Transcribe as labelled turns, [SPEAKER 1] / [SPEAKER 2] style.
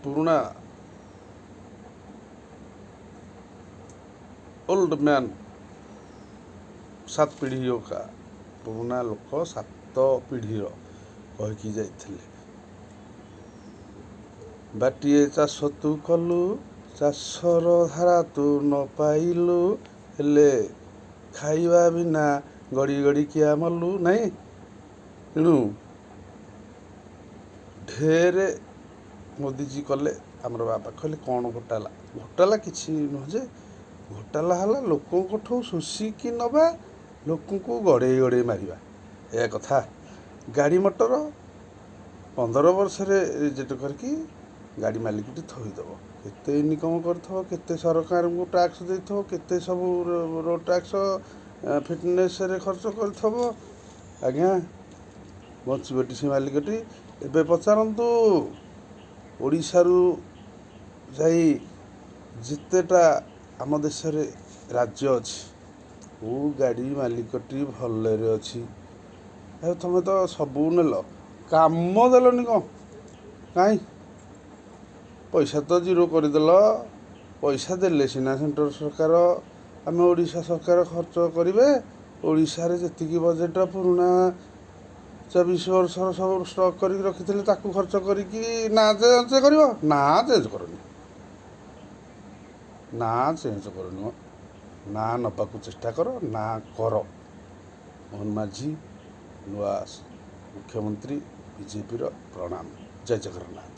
[SPEAKER 1] ପୁରୁଣା old man 7 पीढ़ी का पुराना लोक 7 पीढ़ीर कहीकि जाइथिले बाटिए चाष तू कलु चाषर धारा तू न पाइलु हेले खाइबा बिना गड़ी गड़ी किया मलु नहीं तेणु ढेरे मोदीजी कले आमर बापा कहले कौन घोटाला घोटाला किसी नुह जे घोटाला है लोकों शोषिकी नवा लोक गड़े गड़े मारिबा या कथा गाड़ी मोटर 15 वर्ष रिजेक्ट करके गाड़ी मालिकटी थईदेव केते इनकम करथो केते सरकार को टैक्स देथो केते सब रोड टैक्स फिटनेस रे खर्च करथब आज्ञा बचबटी से मालिकटी एबे पचारंतु ओडिशारू जाई जितेटा आम देश राज्य अच्छी को गाड़ी मालिकटी भलरे अच्छी तुम तो सबू नेल काम देलनि कौन कहीं पैसा तो जीरो करदेल पैसा देले सीना सेंटर सरकार आम ओडिशा सरकार खर्च करेंगे ओडिशा रे जेतिकी बजेट पुराना 24 वर्ष सब स्टॉक कर रखी खर्च करी ना चेंज कर ना चेंज करनी ना चेंज करनी ना नबाकू चेष्टा कर ना कर मोहन माझी नुआ मुख्यमंत्री बीजेपी प्रणाम जय जगन्नाथ।